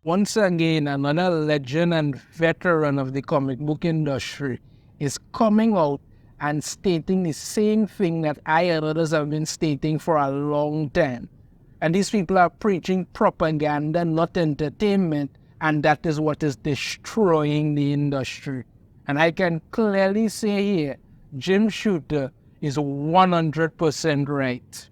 Once again, another legend and veteran of the comic book industry is coming out and stating the same thing that I and others have been stating for a long time. And these people are preaching propaganda, not entertainment, and that is what is destroying the industry. And I can clearly say here, Jim Shooter is 100% right.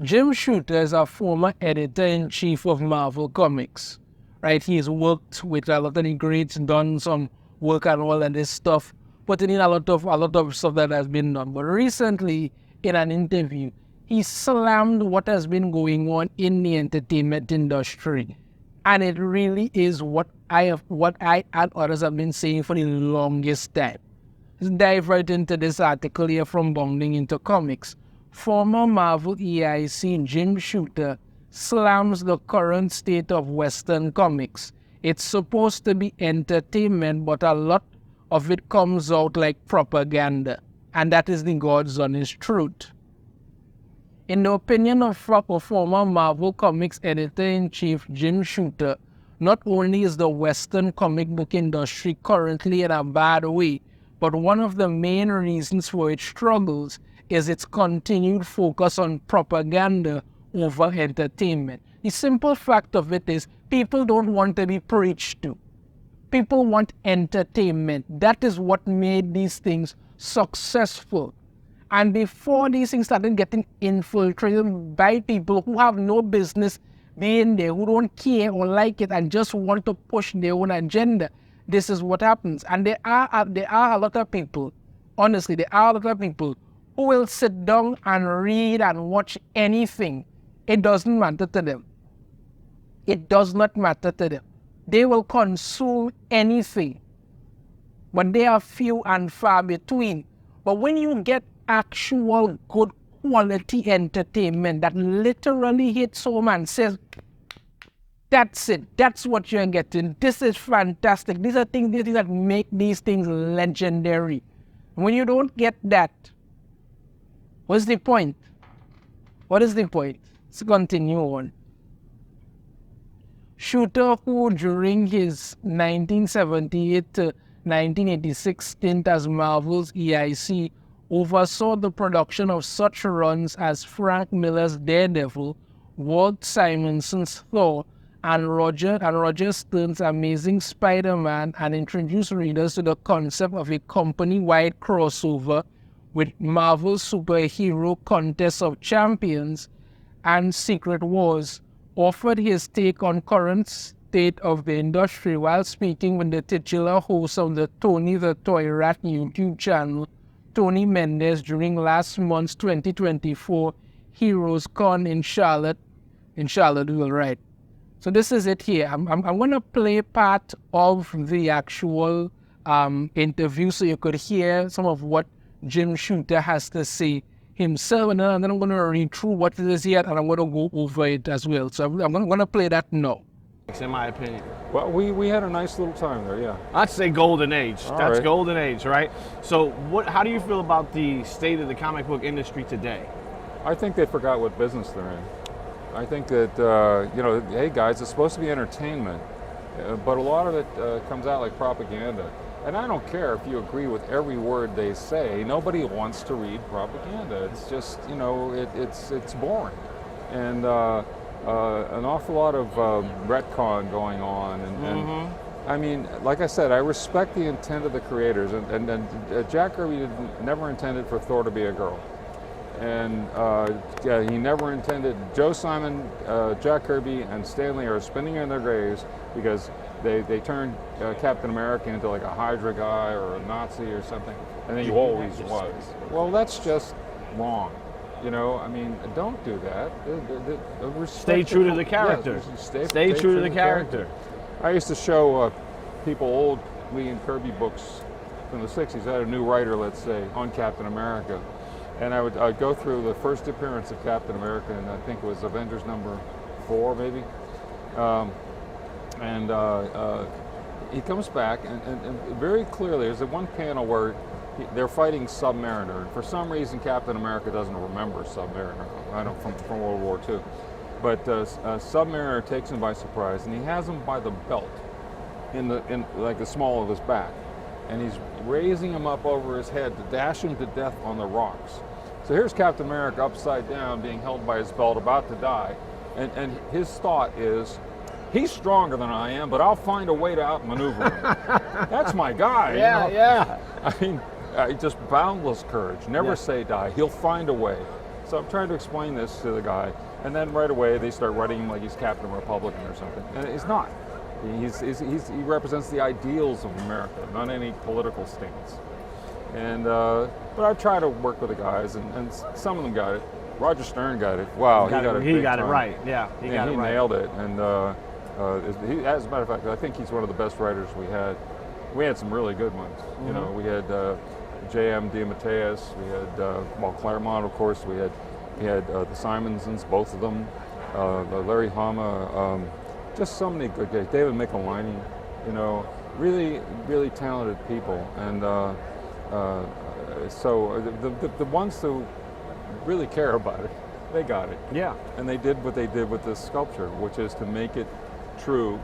Jim Shooter is a former editor-in-chief of Marvel Comics, right? He's worked with a lot of the greats, done some work and all of this stuff, putting in a lot of stuff that has been done. But recently, in an interview, he slammed what has been going on in the entertainment industry, and it really is what I and others have been saying for the longest time. Let's dive right into this article here from Bounding into Comics. Former Marvel EIC Jim Shooter slams the current state of Western comics. It's supposed to be entertainment, but a lot of it comes out like propaganda. And that is the God's honest truth. In the opinion of former Marvel Comics editor-in-chief Jim Shooter, not only is the Western comic book industry currently in a bad way, but one of the main reasons for its struggles is its continued focus on propaganda over entertainment. The simple fact of it is people don't want to be preached to. People want entertainment. That is what made these things successful. And before these things started getting infiltrated by people who have no business being there, who don't care or like it and just want to push their own agenda, this is what happens. And there are a lot of people, honestly, there are a lot of people who will sit down and read and watch anything. It doesn't matter to them. It does not matter to them. They will consume anything, but they are few and far between. But when you get actual good quality entertainment that literally hits home and says, that's it, that's what you're getting, this is fantastic, these are things that make these things legendary. When you don't get that, what's the point? What is the point? Let's continue on. Shooter, who during his 1978 to 1986 stint as Marvel's EIC oversaw the production of such runs as Frank Miller's Daredevil, Walt Simonson's Thor, and Roger Stern's Amazing Spider-Man, and introduced readers to the concept of a company-wide crossover with Marvel's Superhero Contest of Champions and Secret Wars, offered his take on current state of the industry while speaking with the titular host of the Tony the Toy Rat YouTube channel, Tony Mendez, during last month's 2024 Heroes Con in Charlottesville, right? So this is it here. I'm going to play part of the actual interview so you could hear some of what Jim Shooter has to say himself, and then I'm going to read through what it is here, and I'm going to go over it as well. So I'm going to play that now. In my opinion. Well, we had a nice little time there, yeah. I'd say golden age. All That's right. golden age, right? So how do you feel about the state of the comic book industry today? I think they forgot what business they're in. I think that, hey guys, it's supposed to be entertainment, but a lot of it comes out like propaganda. And I don't care if you agree with every word they say. Nobody wants to read propaganda. It's just, it's boring. And an awful lot of retcon going on. And I mean, like I said, I respect the intent of the creators. And Jack Kirby never intended for Thor to be a girl. And he never intended. Joe Simon, Jack Kirby, and Stan Lee are spinning in their graves because they turned Captain America into like a Hydra guy or a Nazi or something, and then he always was. Well, that's just wrong. I mean, don't do that. Stay true to the character. Yes, stay true to the character. I used to show people old Lee and Kirby books from the 60s. I had a new writer, let's say, on Captain America. And I'd go through the first appearance of Captain America, and I think it was Avengers number 4, maybe. He comes back, and very clearly, there's one panel where they're fighting Submariner. And for some reason, Captain America doesn't remember Submariner. I don't from World War II. But Submariner takes him by surprise, and he has him by the belt, in like the small of his back, and he's raising him up over his head to dash him to death on the rocks. So here's Captain America upside down, being held by his belt, about to die, and his thought is, he's stronger than I am, but I'll find a way to outmaneuver him. That's my guy. Yeah, you know? yeah. I mean, just boundless courage. Never Yeah. say die. He'll find a way. So I'm trying to explain this to the guy, and then right away they start writing him like he's Captain Republican or something, and he's not. He represents the ideals of America, not any political stance. And but I try to work with the guys, and some of them got it. Roger Stern got it. Wow, He got it right. Yeah, he got it right. Nailed it. And as a matter of fact, I think he's one of the best writers we had. We had some really good ones. You know, we had J.M. DeMatteis. We had Claremont, of course. We had the Simonsons, both of them. Larry Hama. Just so many good guys. David Michelini. You know, really, really talented people. And so the ones who really care about it, they got it. Yeah. And they did what they did with this sculpture, which is to make it true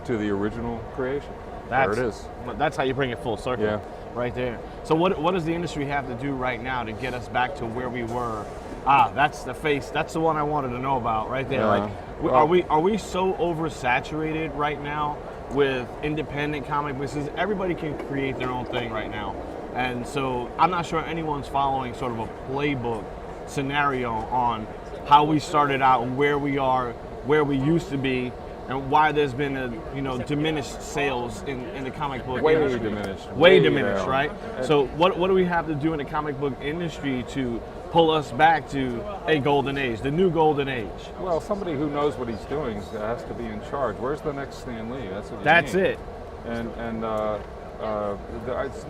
to the original creation. There it is. That's how you bring it full circle. Yeah. Right there. So what does the industry have to do right now to get us back to where we were? That's the face. That's the one I wanted to know about right there. Yeah. Like, are we so oversaturated right now with independent comic books? Everybody can create their own thing right now. And so I'm not sure anyone's following sort of a playbook scenario on how we started out, where we are, where we used to be, and why there's been diminished sales in the comic book industry. Way diminished, right? So what do we have to do in the comic book industry to pull us back to a golden age, the new golden age? Well, somebody who knows what he's doing has to be in charge. Where's the next Stan Lee? That's it. And it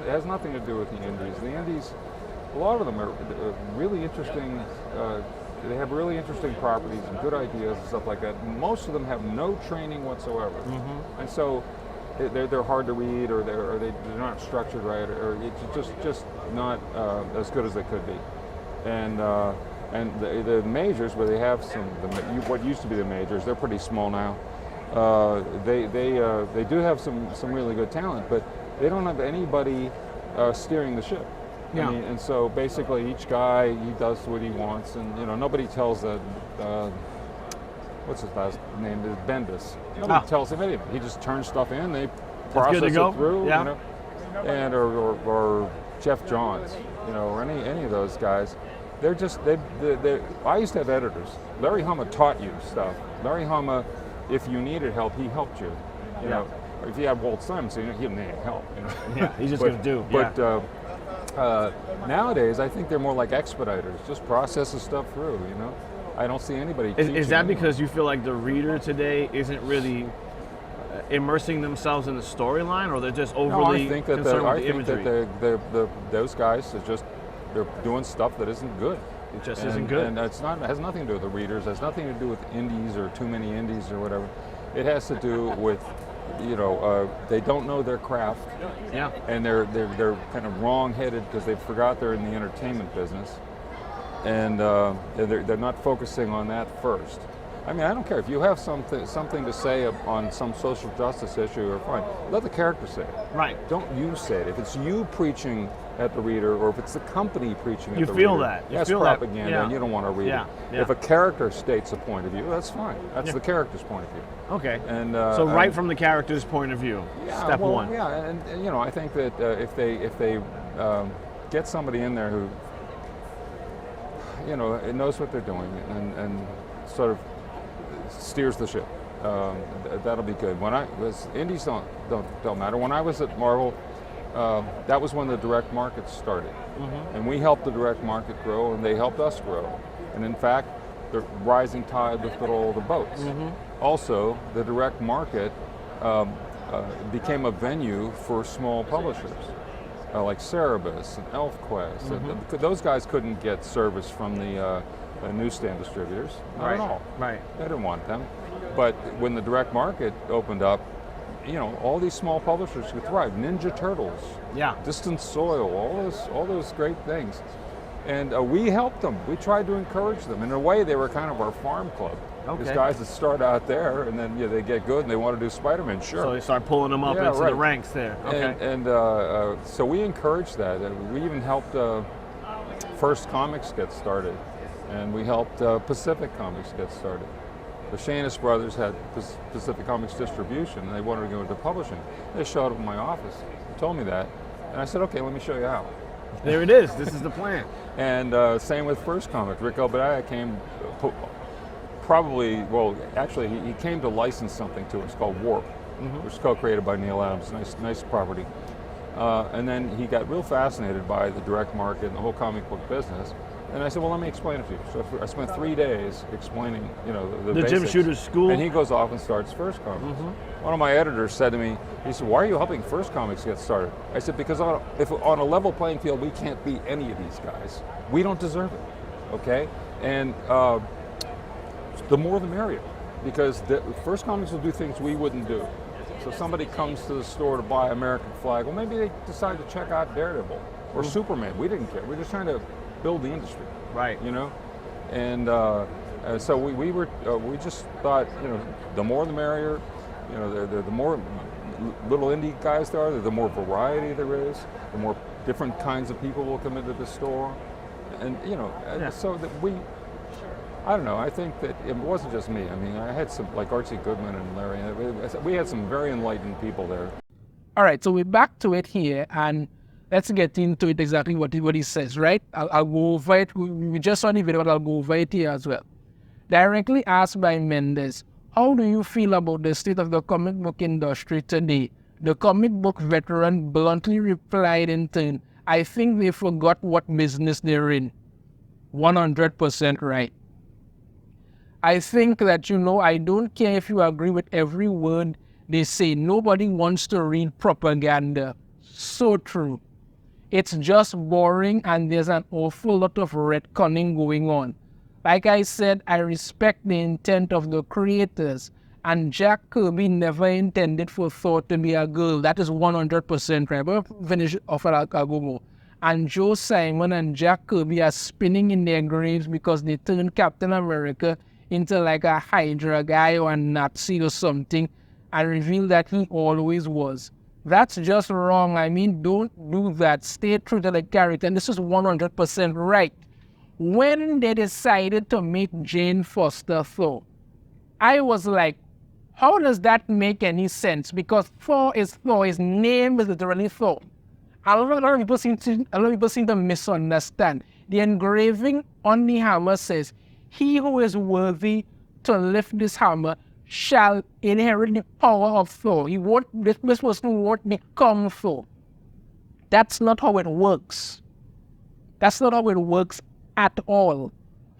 has nothing to do with the indies. The indies, a lot of them are really interesting. They have really interesting properties and good ideas and stuff like that. Most of them have no training whatsoever, and so they're hard to read, or they're not structured right, or it's just not as good as they could be. And the majors, where they have what used to be the majors, they're pretty small now. They do have some really good talent, but they don't have anybody steering the ship. Yeah. I mean, and so basically each guy, he does what he wants, and nobody tells what's his last name, is Bendis. Nobody tells him anything. He just turns stuff in, they process it through, and or Jeff Johns, or any of those guys. They're just I used to have editors. Larry Hama taught you stuff. Larry Hama, if you needed help, he helped you. You know, if you had Walt Simonson, he didn't need help. Yeah, he's just going to do. But nowadays, I think they're more like expediters, just processes stuff through. I don't see anybody. Is that because you feel like the reader today isn't really immersing themselves in the storyline, or they're just overly concerned with the imagery? Those guys are just they're doing stuff that isn't good. It just isn't good. And it has nothing to do with the readers. It has nothing to do with indies or too many indies or whatever. It has to do with they don't know their craft. Yeah. And they're kind of wrong-headed because they forgot they're in the entertainment business, and they're not focusing on that first. I mean, I don't care if you have something to say on some social justice issue, or fine. Let the character say it. Right. Don't you say it. If it's you preaching at the reader, or if it's the company preaching at the reader, you feel that. That's propaganda, and you don't want to read it. Yeah. If a character states a point of view, that's fine. That's the character's point of view. Okay. And so right from the character's point of view, step one. Yeah, and I think that if they get somebody in there who knows what they're doing and sort of steers the ship, that'll be good. Indies don't matter. When I was at Marvel, that was when the direct market started, and we helped the direct market grow, and they helped us grow. And in fact, the rising tide lifted all the boats. Also, the direct market became a venue for small publishers like Cerebus and ElfQuest. Those guys couldn't get service from the newsstand distributors, not at all. Right. They didn't want them. But when the direct market opened up, all these small publishers could thrive. Ninja Turtles, Distant Soil, all those great things. And we helped them. We tried to encourage them. In a way, they were kind of our farm club. Okay. These guys that start out there, and then they get good, and they want to do Spider-Man. Sure. So they start pulling them up into the ranks there. Okay. And so we encouraged that. We even helped First Comics get started, and we helped Pacific Comics get started. The Shanis brothers had Pacific Comics distribution, and they wanted to go into publishing. They showed up in my office and told me that, and I said, okay, let me show you how. There it is. This is the plan. And same with First Comics. Rick Obadiah came, actually he came to license something to us called Warp, which is co-created by Neil Adams. Nice property. And then he got real fascinated by the direct market and the whole comic book business. And I said, well, let me explain it to you. So I spent 3 days explaining, the Jim basics. Shooter's school. And he goes off and starts First Comics. One of my editors said to me, he said, why are you helping First Comics get started? I said, because if on a level playing field, we can't beat any of these guys. We don't deserve it, okay? And the more the merrier, because First Comics will do things we wouldn't do. So somebody comes to the store to buy American Flag, well, maybe they decide to check out Daredevil or Superman. We didn't care. We're just trying to build the industry, right? And so we just thought, the more the merrier. The more little indie guys there are, the more variety there is, the more different kinds of people will come into the store, and so that I don't know. I think that it wasn't just me. I mean, I had some like Archie Goodman and Larry. We had some very enlightened people there. All right, so we're back to it here, and let's get into it exactly what he says, right? I'll go over it. We just saw the video, but I'll go over it here as well. Directly asked by Mendes, how do you feel about the state of the comic book industry today? The comic book veteran bluntly replied in turn, I think they forgot what business they're in. 100% right. I think that, I don't care if you agree with every word they say. Nobody wants to read propaganda. So true. It's just boring, and there's an awful lot of retconning going on. Like I said, I respect the intent of the creators, and Jack Kirby never intended for Thor to be a girl. That is 100% right. But finish off at Agomo. And Joe Simon and Jack Kirby are spinning in their graves because they turned Captain America into like a Hydra guy or a Nazi or something, and revealed that he always was. That's just wrong. I mean, don't do that. Stay true to the character. And this is 100% right. When they decided to make Jane Foster Thor, I was like, how does that make any sense? Because Thor is Thor. His name is literally Thor. A lot of people seem to misunderstand. The engraving on the hammer says, he who is worthy to lift this hammer shall inherit the power of Thor. This person won't become Thor. That's not how it works. That's not how it works at all.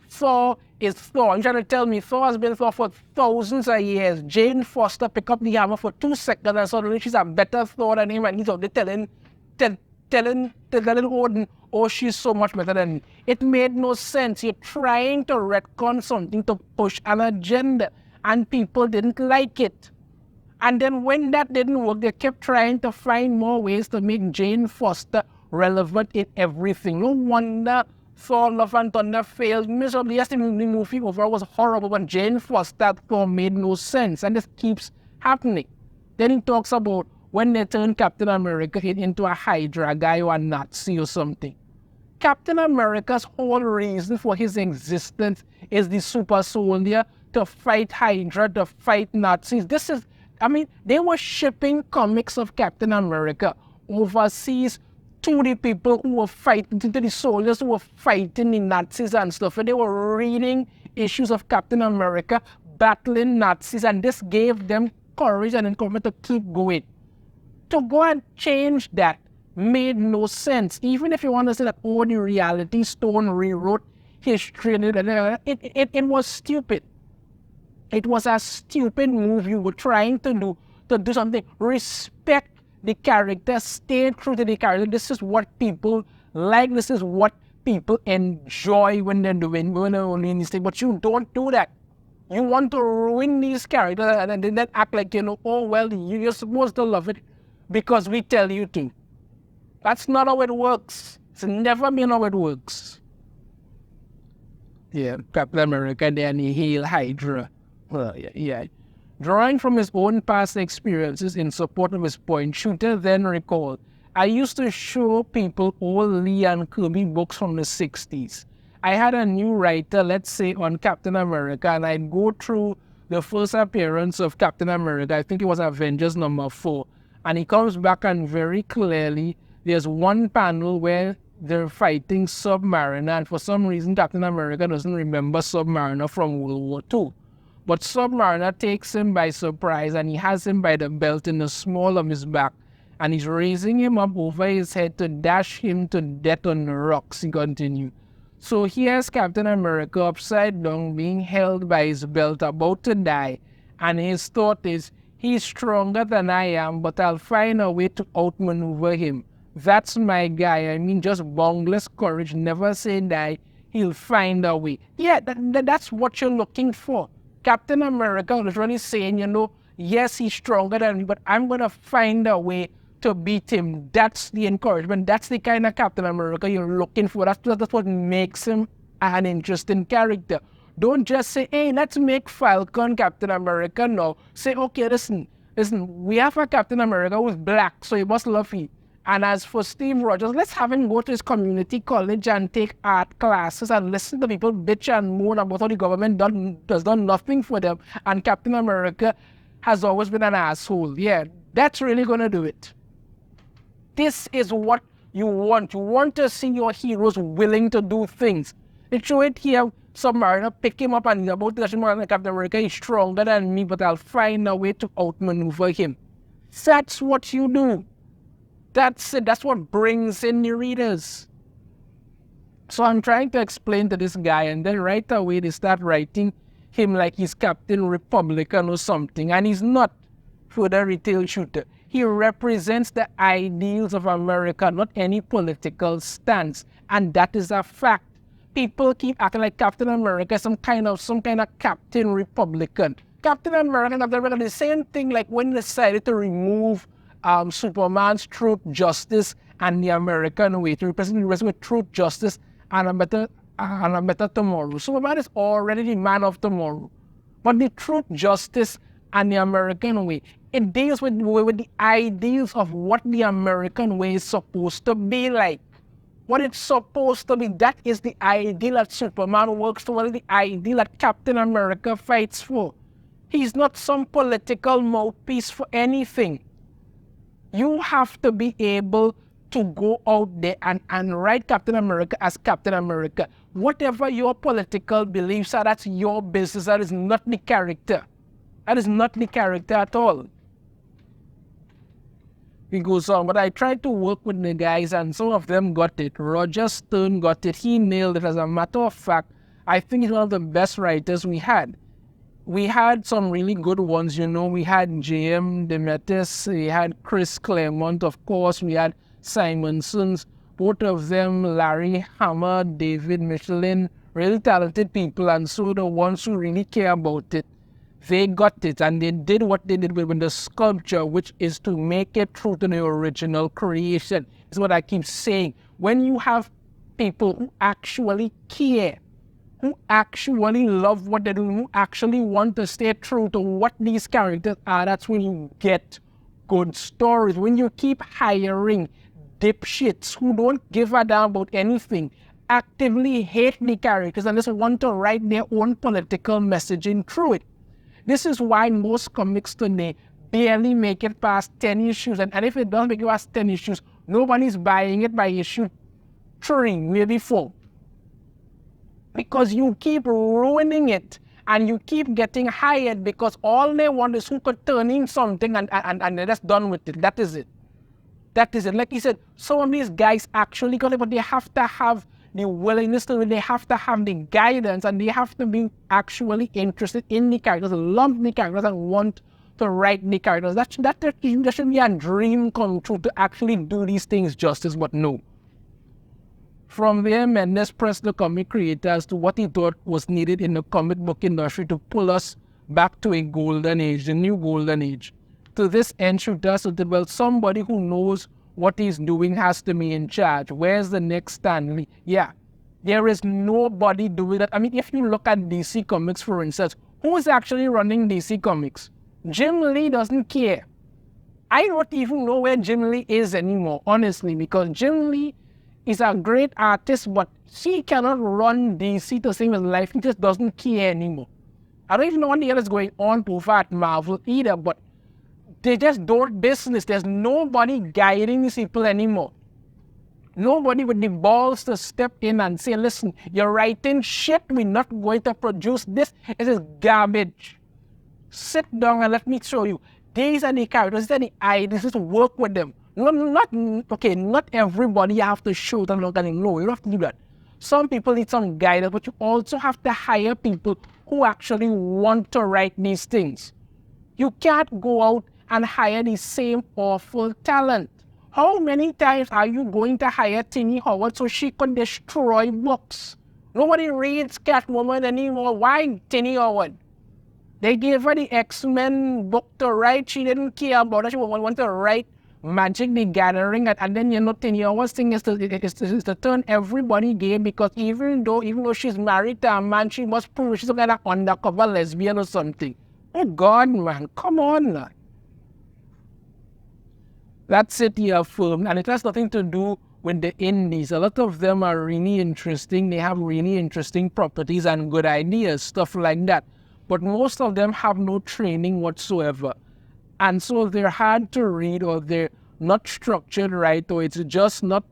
Thor is Thor. You're trying to tell me Thor has been Thor for thousands of years. Jane Foster picked up the hammer for 2 seconds and suddenly she's a better Thor than him, and he's already telling Odin, oh, she's so much better than me. It made no sense. You're trying to retcon something to push an agenda, and people didn't like it. And then when that didn't work, they kept trying to find more ways to make Jane Foster relevant in everything. No wonder Thor Love and Thunder failed miserably. Yes, the movie overall was horrible, but Jane Foster Thor made no sense, and this keeps happening. Then he talks about when they turned Captain America into a Hydra guy or a Nazi or something. Captain America's whole reason for his existence is the super soldier to fight Hydra, to fight Nazis. They were shipping comics of Captain America overseas to the people who were fighting, to the soldiers who were fighting the Nazis and stuff. And they were reading issues of Captain America, battling Nazis, and this gave them courage and encouragement to keep going. To go and change that made no sense. Even if you want to say that, oh, the Reality Stone rewrote history, it was stupid. It was a stupid move you were trying to do something. Respect the character, stay true to the character. This is what people like. This is what people enjoy when they're only in this thing. But you don't do that. You want to ruin these characters and then act like, oh, well, you're supposed to love it because we tell you to. That's not how it works. It's never been how it works. Yeah, Captain America, then he hail Hydra. Yeah. Drawing from his own past experiences in support of his point, Shooter then recalled, I used to show people old Lee and Kirby books from the 60s. I had a new writer, let's say, on Captain America, and I'd go through the first appearance of Captain America. I think it was Avengers number 4. And he comes back, and very clearly, there's one panel where they're fighting Submariner, and for some reason, Captain America doesn't remember Submariner from World War II. But Submariner takes him by surprise, and he has him by the belt in the small of his back, and he's raising him up over his head to dash him to death on the rocks, he continued. So here's Captain America upside down, being held by his belt, about to die, and his thought is, he's stronger than I am, but I'll find a way to outmaneuver him. That's my guy. I mean, just boundless courage, never say die. He'll find a way. Yeah, that's what you're looking for. Captain America literally saying, yes, he's stronger than me, but I'm going to find a way to beat him. That's the encouragement. That's the kind of Captain America you're looking for. That's what makes him an interesting character. Don't just say, hey, let's make Falcon Captain America now. Say, okay, listen, we have a Captain America who's black, so he must love you. And as for Steve Rogers, let's have him go to his community college and take art classes and listen to people bitch and moan about how the government does nothing for them. And Captain America has always been an asshole. Yeah, that's really going to do it. This is what you want. You want to see your heroes willing to do things. They show it here. Submariner pick him up and he's about to Captain America. He's stronger than me, but I'll find a way to outmaneuver him. That's what you do. That's it. That's what brings in your readers. So I'm trying to explain to this guy, and then right away they start writing him like he's Captain Republican or something, and he's not. For the retail shooter, he represents the ideals of America, not any political stance, and that is a fact. People keep acting like Captain America, some kind of Captain Republican. Captain America, the same thing like when they decided to remove Superman's truth, justice, and the American way to represent the rest with truth, justice, and a better tomorrow. Superman is already the man of tomorrow. But the truth, justice, and the American way, it deals with the ideals of what the American way is supposed to be like. What it's supposed to be, that is the ideal that Superman works for, the ideal that Captain America fights for. He's not some political mouthpiece for anything. You have to be able to go out there and write Captain America as Captain America. Whatever your political beliefs are, that's your business. That is not the character. That is not the character at all. He goes on, but I tried to work with the guys and some of them got it. Roger Stern got it. He nailed it. As a matter of fact, I think he's one of the best writers we had. We had some really good ones, We had J.M. Demetis, we had Chris Claremont, of course. We had Simonsons, both of them, Larry Hammer, David Michelin, really talented people. And so the ones who really care about it, they got it. And they did what they did with the sculpture, which is to make it true to the original creation. Is what I keep saying. When you have people who actually care, who actually love what they do, who actually want to stay true to what these characters are, that's when you get good stories. When you keep hiring dipshits who don't give a damn about anything, actively hate the characters and just want to write their own political messaging through it. This is why most comics today barely make it past 10 issues. And if it doesn't make it past 10 issues, nobody's buying it by issue 3, maybe 4. Because you keep ruining it and you keep getting hired because all they want is who could turn in something and they're just done with it. That is it. That is it. Like he said, some of these guys actually got it, but they have to have the willingness to, they have to have the guidance, and they have to be actually interested in the characters, love the characters, and want to write the characters. That should be a dream come true to actually do these things justice, but no. From there, Mendes pressed the comic creators to what he thought was needed in the comic book industry to pull us back to a golden age, the new golden age. To this end, Shooter said, well, somebody who knows what he's doing has to be in charge. Where's the next Stanley? Yeah, There is nobody doing that. I mean, if you look at DC Comics, for instance, who is actually running DC Comics? Jim Lee doesn't care. I don't even know where Jim Lee is anymore, honestly, because Jim Lee is a great artist, but he cannot run DC to save his life. He just doesn't care anymore. I don't even know what the hell is going on over at Marvel either, but they just don't business. There's nobody guiding these people anymore. Nobody with the balls to step in and say, listen, you're writing shit, we're not going to produce this. It is garbage. Sit down and let me show you. These are the characters, these are the ideas, just work with them. Not everybody you have to show them look at them. No, you don't have to do that. Some people need some guidance, but you also have to hire people who actually want to write these things. You can't go out and hire the same awful talent. How many times are you going to hire Tini Howard so she could destroy books? Nobody reads Catwoman anymore. Why Tini Howard? They gave her the X-Men book to write. She didn't care about it. She wanted to write Magic the Gathering. And then, Tini Howard's thing is to turn everybody gay, because even though she's married to a man, she must prove she's some kind of undercover lesbian or something. Oh, God, man. Come on, man. That's it here, film, and it has nothing to do with the indies. A lot of them are really interesting. They have really interesting properties and good ideas, stuff like that. But most of them have no training whatsoever. And so they're hard to read, or they're not structured right, or it's just not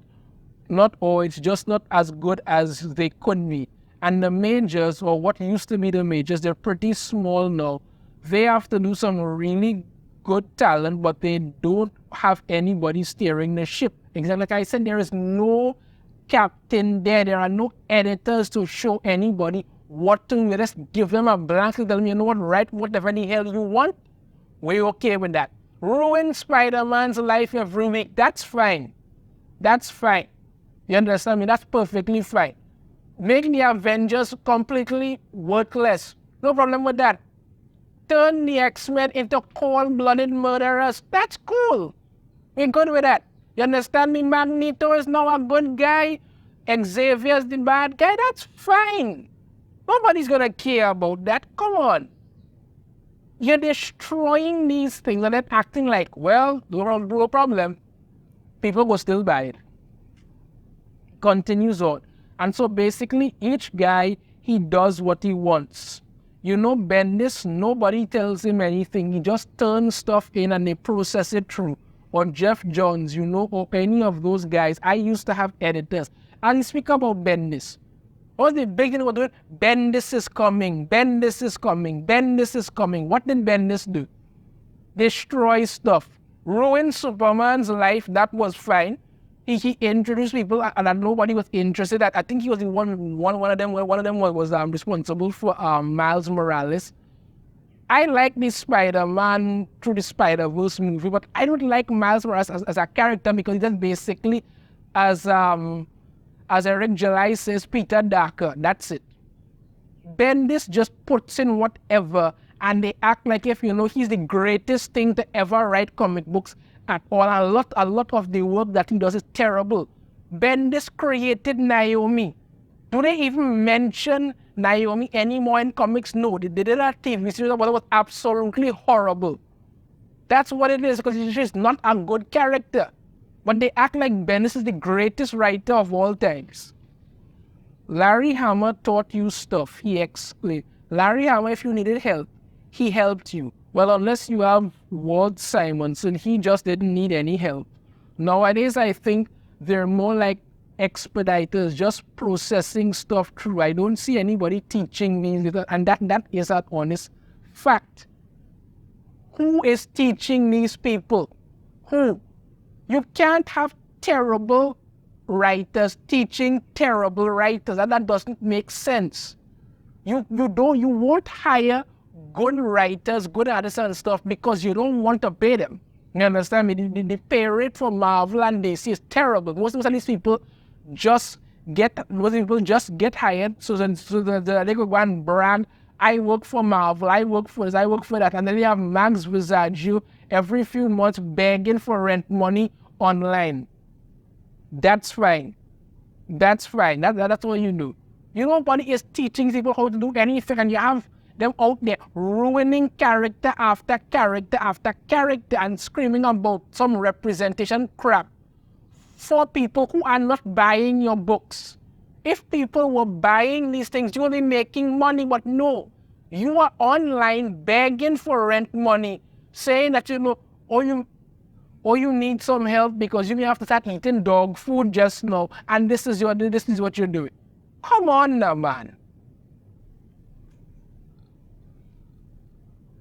as good as they could be. And the majors, or what used to be the majors, they're pretty small now. They have to do some really good talent, but they don't have anybody steering the ship. Exactly like I said, there is no captain there. There are no editors to show anybody what to do. Just give them a blank and tell them, you know what, write whatever the hell you want. We're okay with that. Ruin Spider-Man's life every week. That's fine. That's fine. You understand me? That's perfectly fine. Make the Avengers completely worthless. No problem with that. Turn the X-Men into cold-blooded murderers. That's cool. We're good with that. You understand me? Magneto is now a good guy. Xavier's the bad guy. That's fine. Nobody's going to care about that. Come on. You're destroying these things and then acting like, well, no problem. People will still buy it. Continues on. And so basically, each guy, he does what he wants. Bendis, nobody tells him anything. He just turns stuff in and they process it through. Or Jeff Johns, or any of those guys. I used to have editors. And speak about Bendis. What's the big thing about doing? Bendis is coming. Bendis is coming. Bendis is coming. What did Bendis do? Destroy stuff. Ruin Superman's life. That was fine. He introduced people and nobody was interested. I think he was in one of them was responsible for Miles Morales. I like this Spider-Man through the Spider-Verse movie, but I don't like Miles Morales as a character, because he's just basically, as Eric July says, Peter Darker. That's it. Bendis just puts in whatever, and they act like if he's the greatest thing to ever write comic books at all. A lot of the work that he does is terrible. Bendis created Naomi. Do they even mention Naomi anymore in comics? No, they did a TV series that was absolutely horrible. That's what it is, because she's not a good character. But they act like Bendis is the greatest writer of all times. Larry Hama taught you stuff, he exclaimed. Larry Hama, if you needed help, he helped you. Well, unless you have Walt Simonson, he just didn't need any help. Nowadays, I think they're more like expediters, just processing stuff through. I don't see anybody teaching me, and that is an honest fact. Who is teaching these people? Who? You can't have terrible writers teaching terrible writers, and that doesn't make sense. You won't hire good writers, good artists and stuff because you don't want to pay them. You understand me? The pay rate for Marvel and DC is terrible. Most of these people just get hired so that they could go and brand, I work for Marvel, I work for this, I work for that, and then they have Max Visagio every few months begging for rent money online. That's fine. That's fine. That's what you do. Nobody is teaching people how to do anything, and you have them out there ruining character after character after character and screaming about some representation crap for people who are not buying your books. If people were buying these things, you would be making money, but no. You are online begging for rent money, saying that or you need some help because you may have to start eating dog food just now, and this is what you're doing. Come on now, man.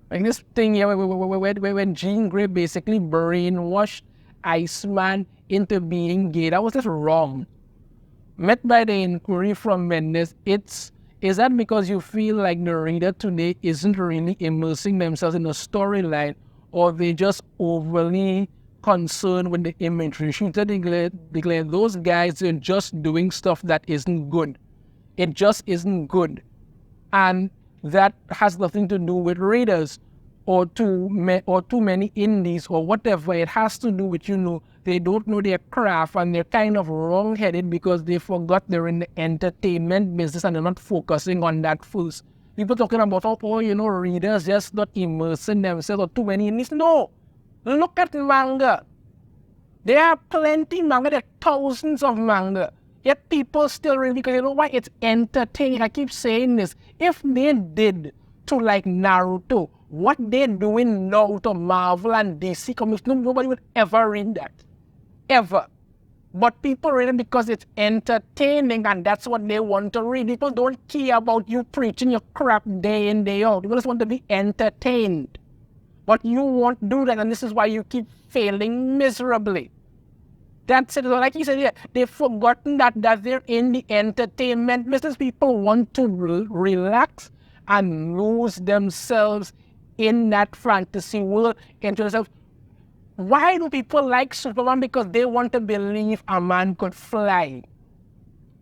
Like this thing here when Jean Grey basically brainwashed Iceman into being gay, that was just wrong. Met by the inquiry from Mendes, is that because you feel like the reader today isn't really immersing themselves in a storyline, or they just overly concerned with the imagery? Shooter declared those guys are just doing stuff that isn't good. It just isn't good. And that has nothing to do with readers or too many indies or whatever. It has to do with, they don't know their craft and they're kind of wrong-headed because they forgot they're in the entertainment business and they're not focusing on that first. People talking about, readers just not immersing themselves or too many indies. No! Look at manga. There are plenty of manga. There are thousands of manga. Yet people still read because you know why? It's entertaining. I keep saying this. If they did to like Naruto, what they're doing now to Marvel and DC comics, nobody would ever read that. Ever. But people read it because it's entertaining and that's what they want to read. People don't care about you preaching your crap day in, day out. People just want to be entertained. But you won't do that, and this is why you keep failing miserably. That's it. Like he said, they've forgotten that they're in the entertainment business. People want to relax and lose themselves in that fantasy world, into themselves. Why do people like Superman? Because they want to believe a man could fly.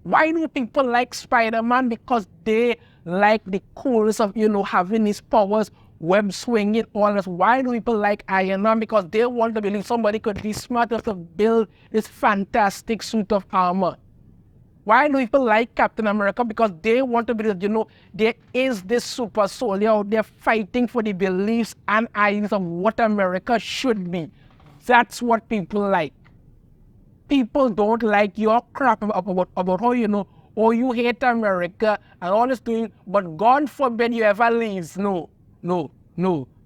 Why do people like Spider-Man? Because they like the coolness of, having his powers, web swinging, all this. Why do people like Iron Man? Because they want to believe somebody could be smart enough to build this fantastic suit of armor. Why do people like Captain America? Because they want to believe, there is this super soldier out there fighting for the beliefs and ideas of what America should be. That's what people like. People don't like your crap about how you hate America and all this doing, but God forbid you ever leave. No,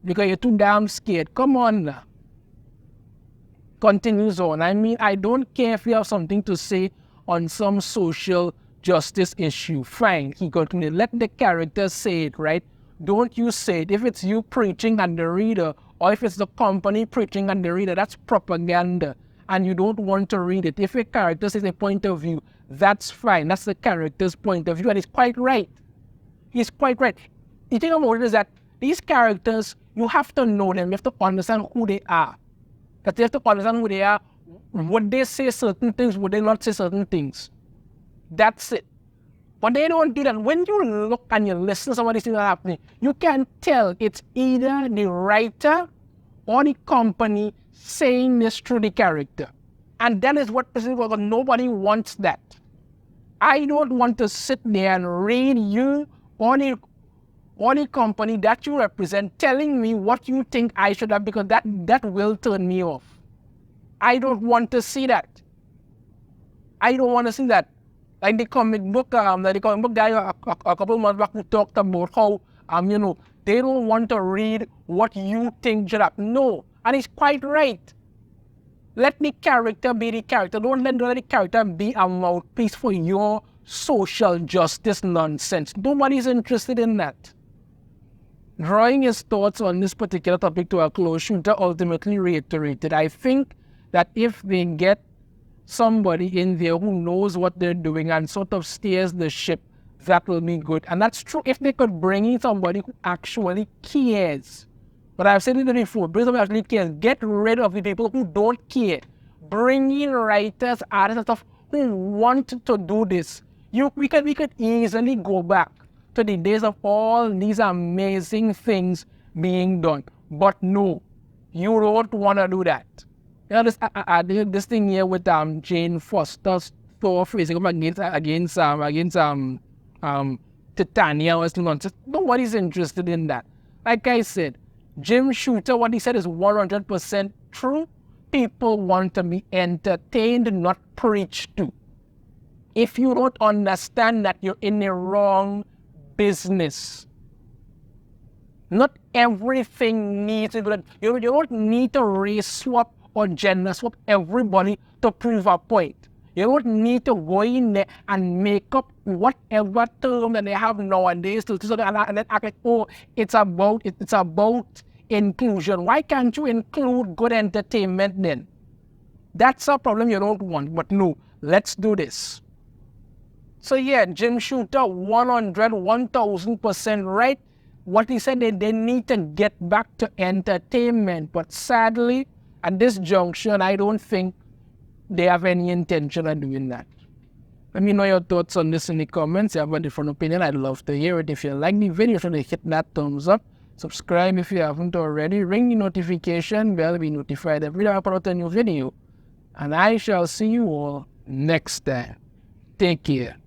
because you're too damn scared. Come on now. Continues on. I don't care if you have something to say on some social justice issue. Fine, he continued. Let the characters say it, right? Don't you say it. If it's you preaching and the reader, or if it's the company preaching and the reader, that's propaganda. And you don't want to read it. If a character says a point of view, that's fine. That's the character's point of view, and he's quite right. He's quite right. The thing about it is that these characters, you have to know them. You have to understand who they are. That you have to understand who they are. Would they say certain things? Would they not say certain things? That's it. But they don't do that. When you look and you listen to somebody see that happening, you can tell it's either the writer or the company saying this through the character. And that is what because nobody wants that. I don't want to sit there and read you or the company that you represent telling me what you think I should have, because that will turn me off. I don't want to see that. I don't want to see that. Like the comic book guy a couple months back who talked about how they don't want to read what you think should happen. No, and he's quite right. Let the character be the character. Don't let the character be a mouthpiece for your social justice nonsense. Nobody's interested in that. Drawing his thoughts on this particular topic to a close, Shooter ultimately reiterated, I think that if they get somebody in there who knows what they're doing and sort of steers the ship, that will be good. And that's true if they could bring in somebody who actually cares. But I've said it before, bring somebody who actually cares. Get rid of the people who don't care. Bring in writers, artists and stuff who want to do this. We could easily go back to the days of all these amazing things being done. But no, you don't want to do that. This thing here with Jane Foster's Thor facing up against Titania or something. Just nobody's interested in that. Like I said, Jim Shooter, what he said is 100% true. People want to be entertained, not preached to. If you don't understand that, you're in the wrong business. Not everything needs to be. You don't need to race swap or gender swap everybody to prove a point. You don't need to go in there and make up whatever term that they have nowadays and then act like, oh, it's about inclusion. Why can't you include good entertainment then? That's a problem you don't want. But no, let's do this. So yeah, Jim Shooter, 1000% right. What he said, they need to get back to entertainment. But sadly, at this junction, I don't think they have any intention of doing that. Let me know your thoughts on this in the comments. If you have a different opinion, I'd love to hear it. If you like the video, try to hit that thumbs up. Subscribe if you haven't already. Ring the notification bell to be notified every time I put out a new video. And I shall see you all next time. Take care.